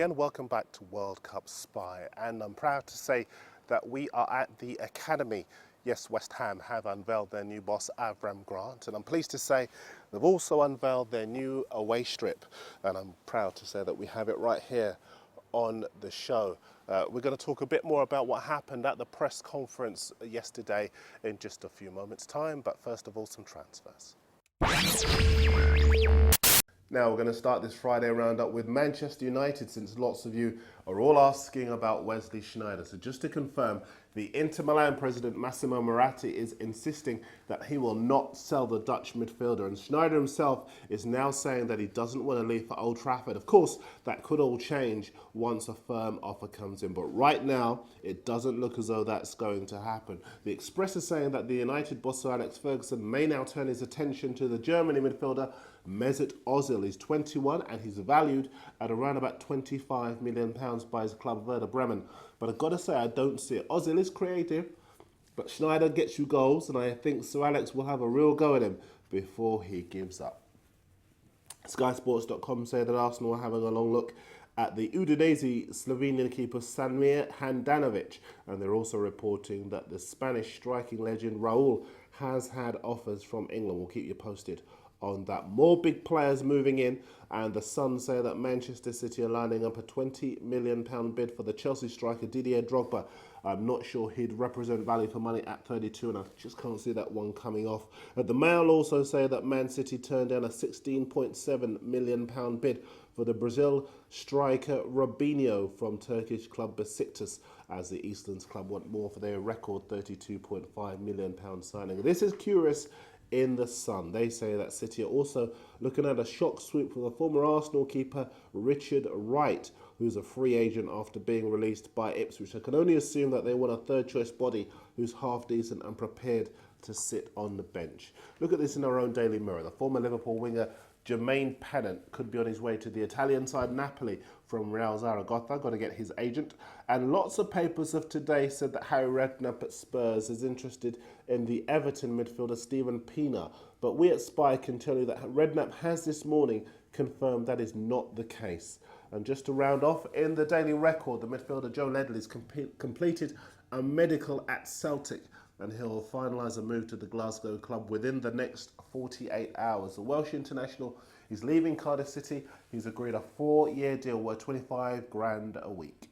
again, welcome back to World Cup Spy, and I'm proud to say that we are at the Academy. Yes, West Ham have unveiled their new boss, Avram Grant, and I'm pleased to say they've also unveiled their new away strip, and I'm proud to say that we have it right here on the show. We're going to talk a bit more about what happened at the press conference yesterday in just a few moments' time, but first of all, some transfers. Now we're going to start this Friday roundup with Manchester United, since lots of you are all asking about Wesley Sneijder. So just to confirm, the Inter Milan president Massimo Moratti is insisting that he will not sell the Dutch midfielder, and Sneijder himself is now saying that he doesn't want to leave for Old Trafford. Of course, that could all change once a firm offer comes in, but right now it doesn't look as though that's going to happen. The Express is saying that the United boss Sir Alex Ferguson may now turn his attention to the Germany midfielder Mesut Ozil. He's 21 and he's valued at around about £25 million by his club Werder Bremen. But I've got to say, I don't see it. Ozil is creative, but Sneijder gets you goals, and I think Sir Alex will have a real go at him before he gives up. SkySports.com say that Arsenal are having a long look at the Udinese Slovenian keeper Samir Handanovic, and they're also reporting that the Spanish striking legend Raul has had offers from England. We'll keep you posted on that. More big players moving in, and the Sun say that Manchester City are lining up a £20 million bid for the Chelsea striker Didier Drogba. I'm not sure he'd represent value for money at 32, and I just can't see that one coming off. The Mail also say that Man City turned down a £16.7 million bid for the Brazil striker Robinho from Turkish club Besiktas, as the Eastlands club want more for their record £32.5 million signing. This is curious in the Sun. They say that City are also looking at a shock swoop for the former Arsenal keeper Richard Wright, who's a free agent after being released by Ipswich. I can only assume that they want a third choice body who's half decent and prepared to sit on the bench. Look at this in our own Daily Mirror. The former Liverpool winger Jermaine Pennant could be on his way to the Italian side Napoli from Real Zaragoza. Got to get his agent. And lots of papers of today said that Harry Redknapp at Spurs is interested in the Everton midfielder Steven Pienaar. But we at Spy can tell you that Redknapp has this morning confirmed that is not the case. And just to round off, in the Daily Record, the midfielder Joe Ledley's completed a medical at Celtic, and he'll finalise a move to the Glasgow club within the next 48 hours. The Welsh international is leaving Cardiff City. He's agreed a 4-year deal worth 25 grand a week.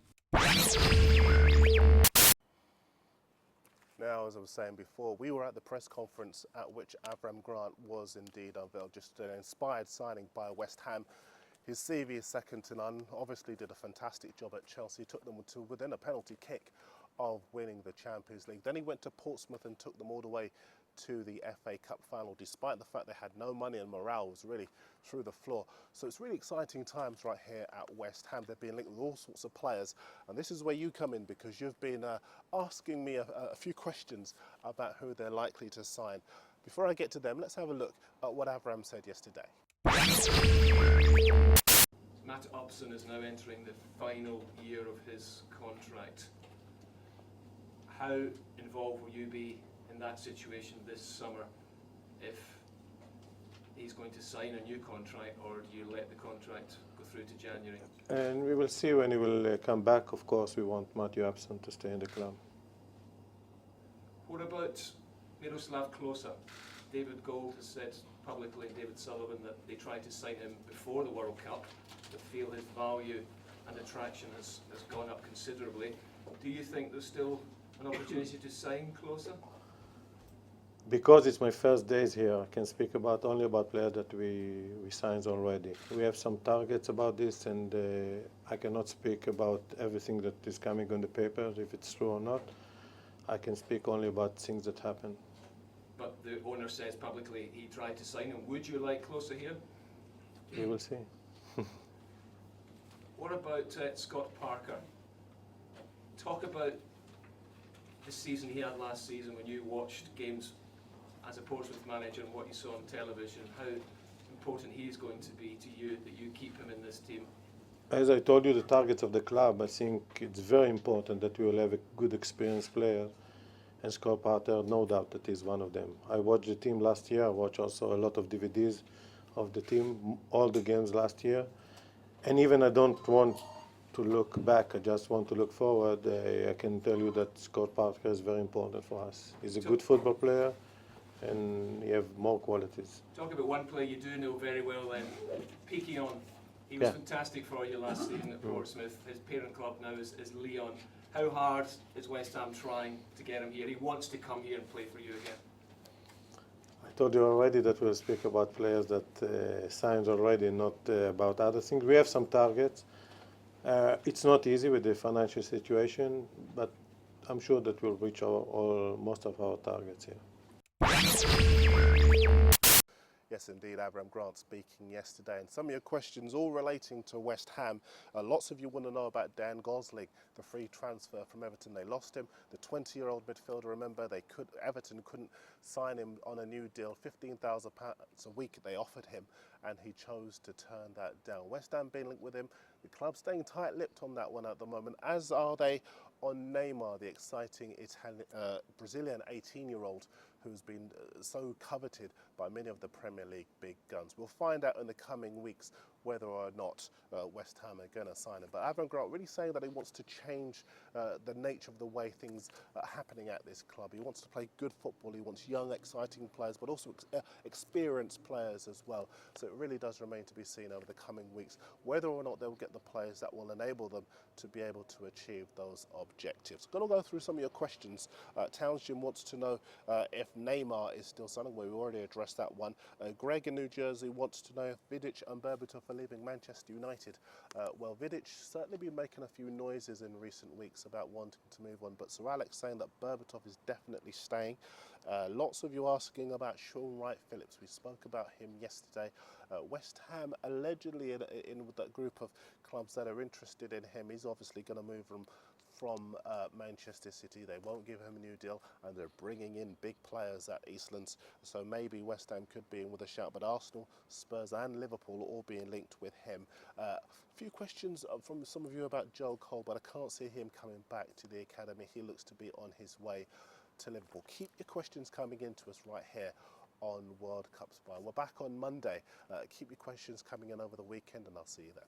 Now, as I was saying before, we were at the press conference at which Avram Grant was indeed unveiled. Just an inspired signing by West Ham. His CV is second to none. Obviously did a fantastic job at Chelsea. Took them to within a penalty kick of winning the Champions League. Then he went to Portsmouth and took them all the way to the FA Cup final, despite the fact they had no money and morale was really through the floor. So it's really exciting times right here at West Ham. They're being linked with all sorts of players, and this is where you come in, because you've been asking me a few questions about who they're likely to sign. Before I get to them, let's have a look at what Avram said yesterday. Matt Upson is now entering the final year of his contract. How involved will you be in that situation this summer if he's going to sign a new contract, or do you let the contract go through to January? And we will see when he will come back. Of course, we want Matthew Upson to stay in the club. What about Miroslav Klose? David Gold has said publicly, and David Sullivan, that they tried to sign him before the World Cup, but feel his value and attraction has gone up considerably. Do you think there's still an opportunity to sign Klose? Because it's my first days here, I can speak only about players that we signed already. We have some targets about this, and I cannot speak about everything that is coming on the paper, if it's true or not. I can speak only about things that happen. But the owner says publicly he tried to sign him. Would you like Klose here? We will see. What about Scott Parker? Talk about the season he had last season when you watched games as a Portsmouth manager and what you saw on television. How important he is going to be to you, that you keep him in this team? As I told you, the targets of the club, I think it's very important that we will have a good experienced player. And Scott Parker, no doubt that he's one of them. I watched the team last year. I watched also a lot of DVDs of the team, all the games last year. And even I don't want to look back. I just want to look forward. I can tell you that Scott Parker is very important for us. He's a good football player, and he have more qualities. Talk about one player you do know very well then, Piquion. He was fantastic for you last season at Portsmouth. His parent club now is Lyon. How hard is West Ham trying to get him here? He wants to come here and play for you again. I told you already that we'll speak about players that signed already, not about other things. We have some targets. It's not easy with the financial situation, but I'm sure that we'll reach most of our targets here. Yes, indeed, Avram Grant speaking yesterday. And some of your questions all relating to West Ham. Lots of you want to know about Dan Gosling, the free transfer from Everton. They lost him, the 20-year-old midfielder. Remember, Everton couldn't sign him on a new deal. £15,000 a week they offered him, and he chose to turn that down. West Ham being linked with him. The club staying tight-lipped on that one at the moment, as are they on Neymar, the exciting Brazilian 18-year-old who's been so coveted by many of the Premier League big guns. We'll find out in the coming weeks whether or not West Ham are going to sign him. But Avram Grant really saying that he wants to change the nature of the way things are happening at this club. He wants to play good football. He wants young, exciting players, but also experienced players as well. So it really does remain to be seen over the coming weeks whether or not they'll get the players that will enable them to be able to achieve those objectives. Going to go through some of your questions. Townsend wants to know if Neymar is still signing. Well, we already addressed that one. Greg in New Jersey wants to know if Vidic and Berbatov are leaving Manchester United. Well, Vidic certainly been making a few noises in recent weeks about wanting to move on, but Sir Alex saying that Berbatov is definitely staying. Lots of you asking about Sean Wright-Phillips. We spoke about him yesterday. West Ham allegedly in with that group of clubs that are interested in him. He's obviously going to move from Manchester City. They won't give him a new deal, and they're bringing in big players at Eastlands. So maybe West Ham could be in with a shout. But Arsenal, Spurs and Liverpool are all being linked with him. A few questions from some of you about Joel Cole, but I can't see him coming back to the academy. He looks to be on his way to Liverpool. Keep your questions coming into us right here on World Cup Spy. We're back on Monday. Keep your questions coming in over the weekend, and I'll see you then.